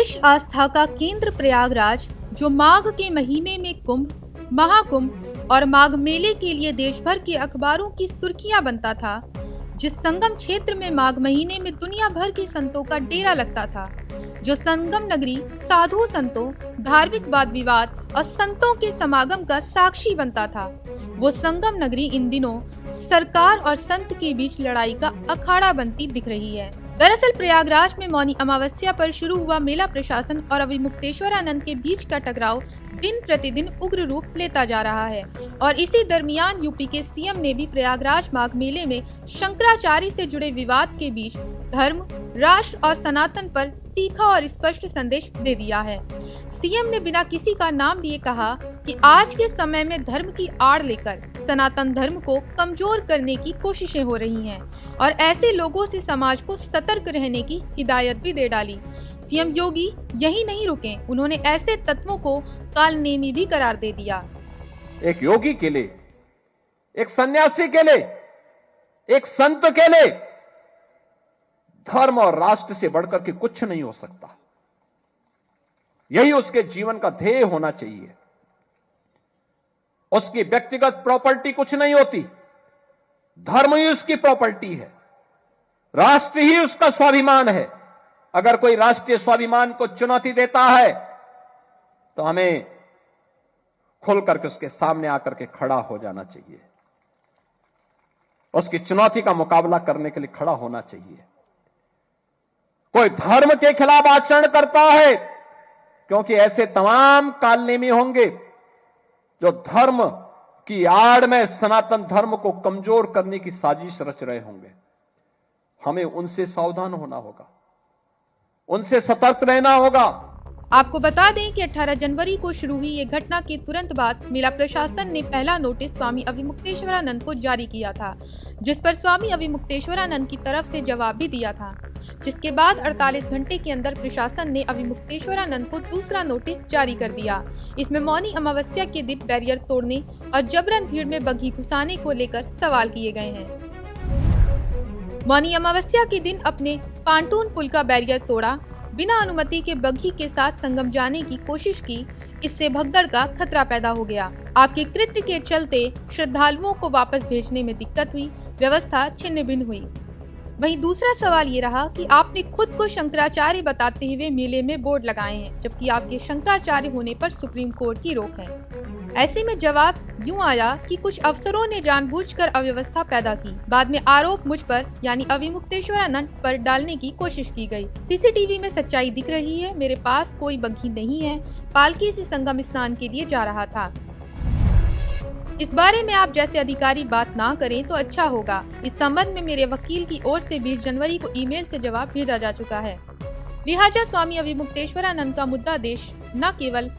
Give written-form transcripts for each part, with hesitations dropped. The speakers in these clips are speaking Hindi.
विश्व आस्था का केंद्र प्रयागराज, जो माघ के महीने में कुंभ, महाकुंभ और माघ मेले के लिए देश भर के अखबारों की सुर्खियां बनता था, जिस संगम क्षेत्र में माघ महीने में दुनिया भर के संतों का डेरा लगता था, जो संगम नगरी साधु संतों, धार्मिक वाद विवाद और संतों के समागम का साक्षी बनता था, वो संगम नगरी इन दिनों सरकार और संत के बीच लड़ाई का अखाड़ा बनती दिख रही है। दरअसल प्रयागराज में मौनी अमावस्या पर शुरू हुआ मेला प्रशासन और अभिमुक्तेश्वरानंद के बीच का टकराव दिन प्रतिदिन उग्र रूप लेता जा रहा है और इसी दरमियान यूपी के सीएम ने भी प्रयागराज माघ मेले में शंकराचार्य से जुड़े विवाद के बीच धर्म, राष्ट्र और सनातन पर तीखा और स्पष्ट संदेश दे दिया है। सीएम ने बिना किसी का नाम लिए कहा कि आज के समय में धर्म की आड़ लेकर सनातन धर्म को कमजोर करने की कोशिशें हो रही हैं और ऐसे लोगों से समाज को सतर्क रहने की हिदायत भी दे डाली। सीएम योगी यही नहीं रुके, उन्होंने ऐसे तत्वों को कालनेमी भी करार दे दिया। एक योगी के लिए, एक सन्यासी के लिए, एक संत के लिए धर्म और राष्ट्र से बढ़कर के कुछ नहीं हो सकता। यही उसके जीवन का ध्येय होना चाहिए। उसकी व्यक्तिगत प्रॉपर्टी कुछ नहीं होती, धर्म ही उसकी प्रॉपर्टी है, राष्ट्र ही उसका स्वाभिमान है। अगर कोई राष्ट्रीय स्वाभिमान को चुनौती देता है तो हमें खुल करके उसके सामने आकर के खड़ा हो जाना चाहिए, उसकी चुनौती का मुकाबला करने के लिए खड़ा होना चाहिए। कोई धर्म के खिलाफ आचरण करता है, क्योंकि ऐसे तमाम कालनेमी होंगे जो धर्म की आड़ में सनातन धर्म को कमजोर करने की साजिश रच रहे होंगे। हमें उनसे सावधान होना होगा, उनसे सतर्क रहना होगा। आपको बता दें कि 18 जनवरी को शुरू हुई ये घटना के तुरंत बाद मेला प्रशासन ने पहला नोटिस स्वामी अभिमुक्तेश्वरानंद को जारी किया था, जिस पर स्वामी अभिमुक्तेश्वरानंद की तरफ से जवाब भी दिया था, जिसके बाद 48 घंटे के अंदर प्रशासन ने अभिमुक्तेश्वरानंद को दूसरा नोटिस जारी कर दिया। इसमें मौनी अमावस्या के दिन बैरियर तोड़ने और जबरन भीड़ में बग्घी घुसाने को लेकर सवाल किए गए हैं। मौनी अमावस्या के दिन अपने पांटून पुल का बैरियर तोड़ा, बिना अनुमति के बग्घी के साथ संगम जाने की कोशिश की, इससे भगदड़ का खतरा पैदा हो गया। आपके कृत्य के चलते श्रद्धालुओं को वापस भेजने में दिक्कत हुई, व्यवस्था छिन्न भिन्न हुई। वहीं दूसरा सवाल ये रहा कि आपने खुद को शंकराचार्य बताते हुए मेले में बोर्ड लगाए हैं, जबकि आपके शंकराचार्य होने पर सुप्रीम कोर्ट की रोक है। ऐसे में जवाब यूं आया कि कुछ अफसरों ने जानबूझकर अव्यवस्था पैदा की। बाद में आरोप मुझ पर यानी अभिमुक्तेश्वरानंद पर डालने की कोशिश की गई। सीसीटीवी में सच्चाई दिख रही है, मेरे पास कोई बग्घी नहीं है, पालकी से संगम स्नान के लिए जा रहा था। इस बारे में आप जैसे अधिकारी बात ना करें तो अच्छा होगा। इस संबंध में मेरे वकील की ओर से 20 जनवरी को ईमेल से जवाब भेजा जा चुका है। लिहाजा स्वामी अभिमुक्तेश्वरानंद का मुद्दा देश न केवल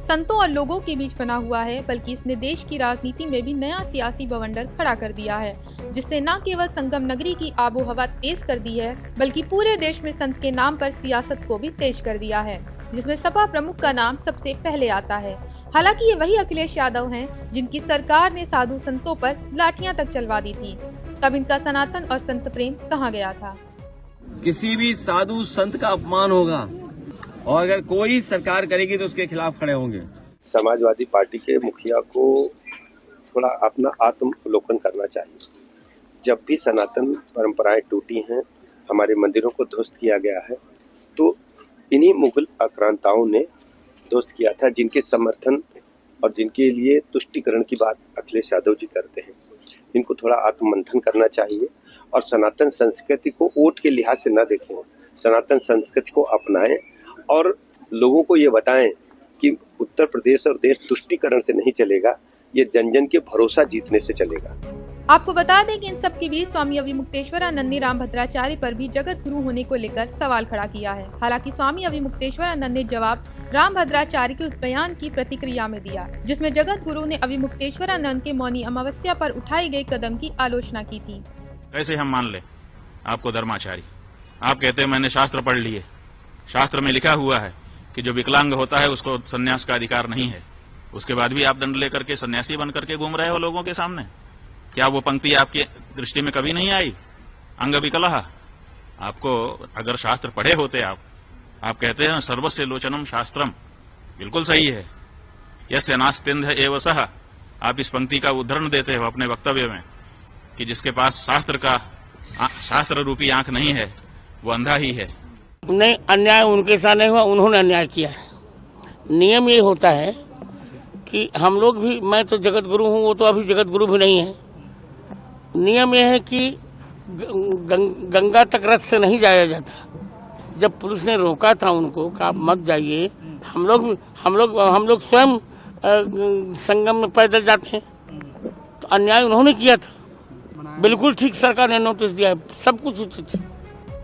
संतों और लोगों के बीच बना हुआ है, बल्कि इसने देश की राजनीति में भी नया सियासी बवंडर खड़ा कर दिया है, जिससे न केवल संगम नगरी की आबोहवा तेज कर दी है, बल्कि पूरे देश में संत के नाम पर सियासत को भी तेज कर दिया है, जिसमें सपा प्रमुख का नाम सबसे पहले आता है। हालांकि ये वही अखिलेश यादव हैं जिनकी सरकार ने साधु संतों पर लाठियां तक चलवा दी थी। तब इनका सनातन और संत प्रेम कहाँ गया था। किसी भी साधु संत का अपमान होगा और अगर कोई सरकार करेगी तो उसके खिलाफ खड़े होंगे। समाजवादी पार्टी के मुखिया को थोड़ा अपना आत्मावलोकन करना चाहिए। जब भी सनातन परंपराएं टूटी हैं, हमारे मंदिरों को ध्वस्त किया गया है, तो इन्हीं मुगल आक्रांताओं ने ध्वस्त किया था, जिनके समर्थन और जिनके लिए तुष्टिकरण की बात अखिलेश यादव जी करते हैं। इनको थोड़ा आत्ममंथन करना चाहिए और सनातन संस्कृति को वोट के लिहाज से न देखें, सनातन संस्कृति को अपनाएं और लोगों को ये बताएं कि उत्तर प्रदेश और देश तुष्टिकरण से नहीं चलेगा, ये जन जन के भरोसा जीतने से चलेगा। आपको बता दें कि इन सब के बीच स्वामी अभिमुक्तेश्वरानंद ने रामभद्राचार्य पर भी जगत गुरु होने को लेकर सवाल खड़ा किया है। हालांकि स्वामी अभिमुक्तेश्वरानंद ने जवाब रामभद्राचार्य के उस बयान की प्रतिक्रिया में दिया, जिसमें जगत गुरु ने अभिमुक्तेश्वरानंद के मौनी अमावस्या पर उठाए गए कदम की आलोचना की थी। कैसे हम मान ले आपको धर्माचार्य? आप कहते हैं मैंने शास्त्र पढ़ लिए, शास्त्र में लिखा हुआ है कि जो विकलांग होता है उसको सन्यास का अधिकार नहीं है, उसके बाद भी आप दंड लेकर के सन्यासी बन करके घूम रहे हो लोगों के सामने। क्या वो पंक्ति आपकी दृष्टि में कभी नहीं आई? अंग विकलः। आपको अगर शास्त्र पढ़े होते आप आप कहते हैं सर्वस्य लोचनम शास्त्रम, बिल्कुल सही है। यस्य नास्त्यंध एव सः, आप इस पंक्ति का उदाहरण देते हो अपने वक्तव्य में कि जिसके पास शास्त्र रूपी आंख नहीं है वो अंधा ही है। नहीं, अन्याय उनके साथ नहीं हुआ, उन्होंने अन्याय किया है। नियम ये होता है कि हम लोग भी, मैं तो जगत गुरु हूँ, वो तो अभी जगत गुरु भी नहीं है। नियम ये है कि गंगा तक रथ से नहीं जाया जाता। जब पुलिस ने रोका था उनको कि आप मत जाइए, हम लोग स्वयं संगम में पैदल जाते हैं, तो अन्याय उन्होंने किया था। बिल्कुल ठीक, सरकार ने नोटिस दिया है, सब कुछ उचित है।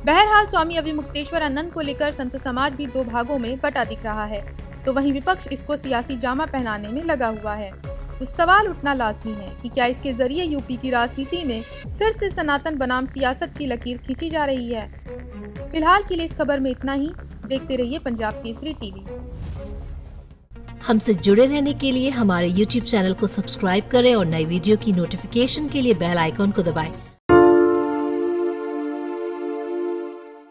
बहरहाल स्वामी अविमुक्तेश्वरानंद को लेकर संत समाज भी दो भागों में बटा दिख रहा है, तो वहीं विपक्ष इसको सियासी जामा पहनाने में लगा हुआ है। तो सवाल उठना लाजमी है कि क्या इसके जरिए यूपी की राजनीति में फिर से सनातन बनाम सियासत की लकीर खींची जा रही है। फिलहाल के लिए इस खबर में इतना ही। देखते रहिए पंजाब केसरी टीवी। हमसे जुड़े रहने के लिए हमारे YouTube चैनल को सब्सक्राइब करें और नई वीडियो की नोटिफिकेशन के लिए बेल आइकॉन को दबाएं।